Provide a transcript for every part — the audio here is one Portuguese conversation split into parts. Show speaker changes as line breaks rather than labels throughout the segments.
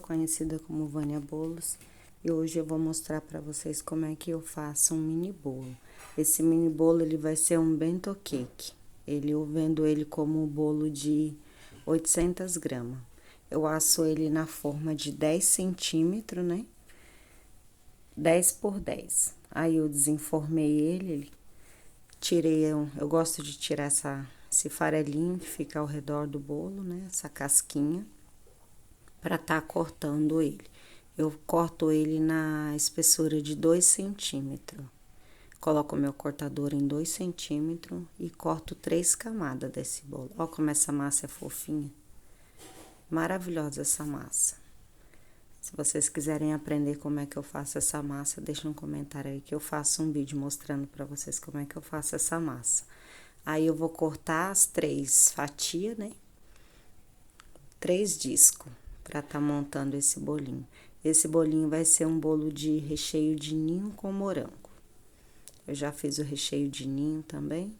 conhecida como Vânia Bolos, e hoje eu vou mostrar para vocês como é que eu faço um mini bolo. Esse mini bolo ele vai ser um bento cake. Eu vendo ele como um bolo de 800 gramas. Eu asso ele na forma de 10 centímetros, né? 10 por 10. Aí eu desenformei ele, tirei, eu gosto de tirar esse farelinho que fica ao redor do bolo, né? Essa casquinha, para tá cortando ele. Eu corto ele na espessura de 2 centímetros. Coloco o meu cortador em 2 centímetros e corto 3 camadas desse bolo. Ó como essa massa é fofinha. Maravilhosa essa massa. Se vocês quiserem aprender como é que eu faço essa massa, deixa um comentário aí que eu faço um vídeo mostrando para vocês como é que eu faço essa massa. Aí eu vou cortar as 3 fatias, né? 3 discos para tá montando esse bolinho. Esse bolinho vai ser um bolo de recheio de ninho com morango. Eu já fiz o recheio de ninho também.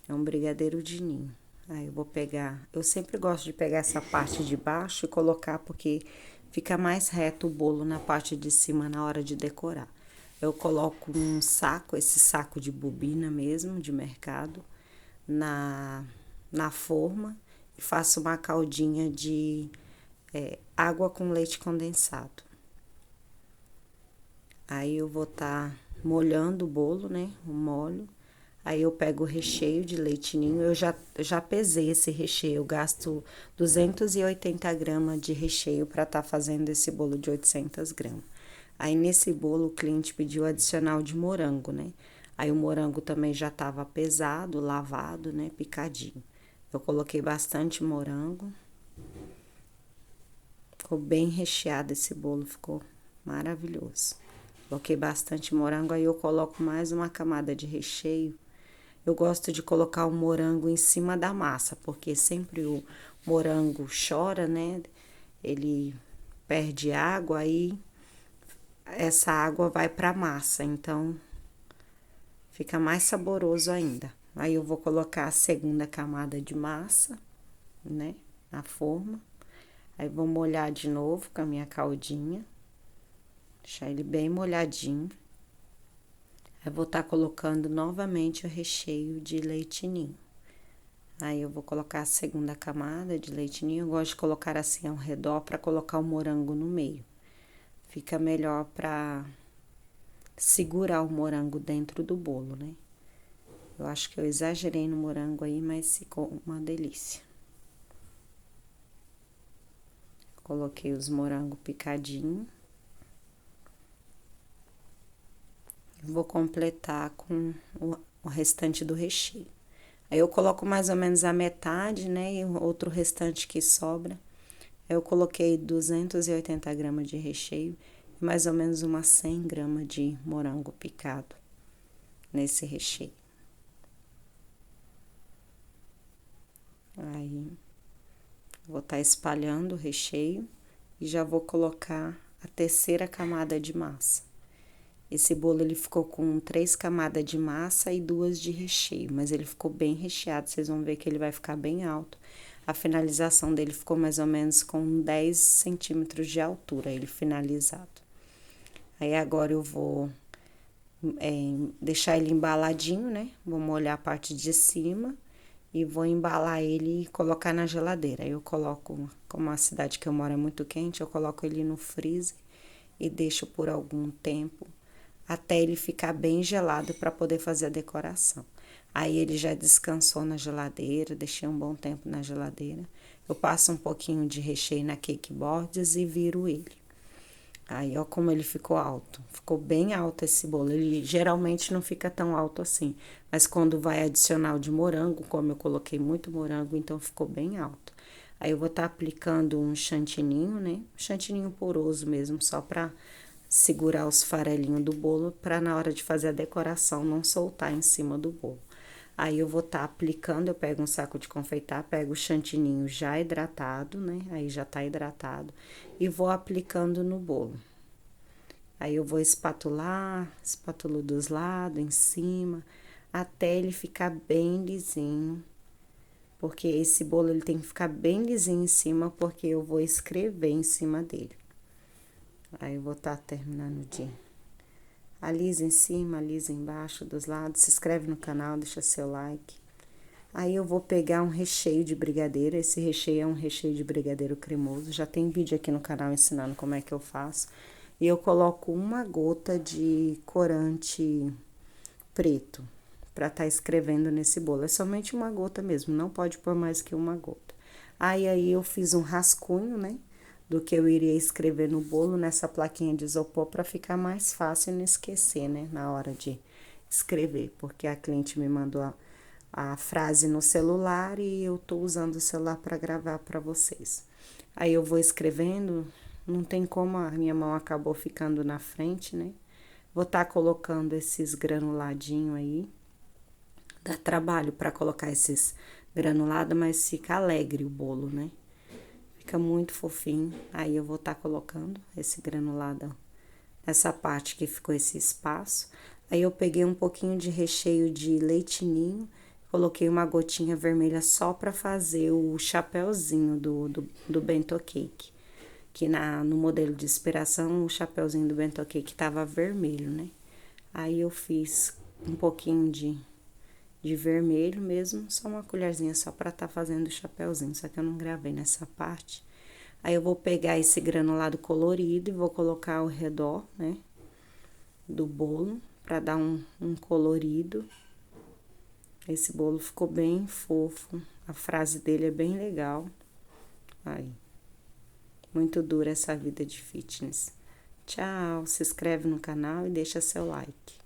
É um brigadeiro de ninho. Aí eu vou pegar, eu sempre gosto de pegar essa parte de baixo e colocar porque fica mais reto o bolo na parte de cima na hora de decorar. Eu coloco um saco, esse saco de bobina mesmo, de mercado, na forma e faço uma caldinha de água com leite condensado. Aí eu vou tá molhando o bolo, né? O molho. Aí eu pego o recheio de leite ninho. Eu já pesei esse recheio. Eu gasto 280 gramas de recheio para tá fazendo esse bolo de 800 gramas. Aí nesse bolo o cliente pediu adicional de morango, né? Aí o morango também já tava pesado, lavado, né? Picadinho. Eu coloquei bastante morango. Ficou bem recheado esse bolo, ficou maravilhoso. Coloquei bastante morango, aí eu coloco mais uma camada de recheio. Eu gosto de colocar o morango em cima da massa, porque sempre o morango chora, né? Ele perde água, aí essa água vai pra massa, então fica mais saboroso ainda. Aí eu vou colocar a segunda camada de massa, né? Na forma. Aí vou molhar de novo com a minha caldinha. Deixar ele bem molhadinho. Aí vou estar colocando novamente o recheio de leite ninho. Aí eu vou colocar a segunda camada de leite ninho. Eu gosto de colocar assim ao redor para colocar o morango no meio. Fica melhor para segurar o morango dentro do bolo, né? Eu acho que eu exagerei no morango aí, mas ficou uma delícia. Coloquei os morangos picadinhos. Vou completar com o restante do recheio. Aí eu coloco mais ou menos a metade, né? E o outro restante que sobra. Eu coloquei 280 gramas de recheio e mais ou menos umas 100 gramas de morango picado nesse recheio. Aí, vou estar espalhando o recheio e já vou colocar a terceira camada de massa. Esse bolo, ele ficou com 3 camadas de massa e 2 de recheio, mas ele ficou bem recheado, vocês vão ver que ele vai ficar bem alto. A finalização dele ficou mais ou menos com 10 centímetros de altura, ele finalizado. Aí, agora eu vou deixar ele embaladinho, né? Vou molhar a parte de cima e vou embalar ele e colocar na geladeira. Eu coloco, como a cidade que eu moro é muito quente, eu coloco ele no freezer e deixo por algum tempo até ele ficar bem gelado para poder fazer a decoração. Aí ele já descansou na geladeira, deixei um bom tempo na geladeira. Eu passo um pouquinho de recheio na cake boards e viro ele. Aí, ó como ele ficou alto. Ficou bem alto esse bolo. Ele geralmente não fica tão alto assim. Mas quando vai adicionar o de morango, como eu coloquei muito morango, então ficou bem alto. Aí eu vou estar aplicando um chantininho, né? Chantininho poroso mesmo, só pra segurar os farelinhos do bolo, pra na hora de fazer a decoração não soltar em cima do bolo. Aí eu vou estar aplicando, eu pego um saco de confeitar, pego o chantininho já hidratado, né? Aí já tá hidratado. E vou aplicando no bolo. Aí eu vou espatular, espatulo dos lados, em cima, até ele ficar bem lisinho. porque esse bolo ele tem que ficar bem lisinho em cima, porque eu vou escrever em cima dele. Aí eu vou estar terminando de alisa em cima, alisa embaixo, dos lados. Se inscreve no canal, deixa seu like. Aí eu vou pegar um recheio de brigadeiro. Esse recheio é um recheio de brigadeiro cremoso. Já tem vídeo aqui no canal ensinando como é que eu faço. E eu coloco uma gota de corante preto para estar escrevendo nesse bolo. É somente uma gota mesmo, não pode pôr mais que uma gota. Aí eu fiz um rascunho, né, do que eu iria escrever no bolo nessa plaquinha de isopor para ficar mais fácil não esquecer, né, na hora de escrever, porque a cliente me mandou a frase no celular e eu tô usando o celular para gravar para vocês. Aí eu vou escrevendo, não tem como, a minha mão acabou ficando na frente, né? Vou estar colocando esses granuladinhos aí. Dá trabalho para colocar esses granulados, mas fica alegre o bolo, né? Fica muito fofinho. Aí eu vou estar colocando esse granulado nessa parte que ficou esse espaço. Aí eu peguei um pouquinho de recheio de leite ninho, coloquei uma gotinha vermelha só para fazer o chapéuzinho do bento cake. Que no modelo de inspiração, o chapéuzinho do bento cake tava vermelho, né? Aí eu fiz um pouquinho de vermelho mesmo, só uma colherzinha só para tá fazendo o chapéuzinho, só que eu não gravei nessa parte. Aí eu vou pegar esse granulado colorido e vou colocar ao redor, né, do bolo, para dar um colorido. Esse bolo ficou bem fofo, a frase dele é bem legal. Aí, muito dura essa vida de fitness. Tchau, se inscreve no canal e deixa seu like.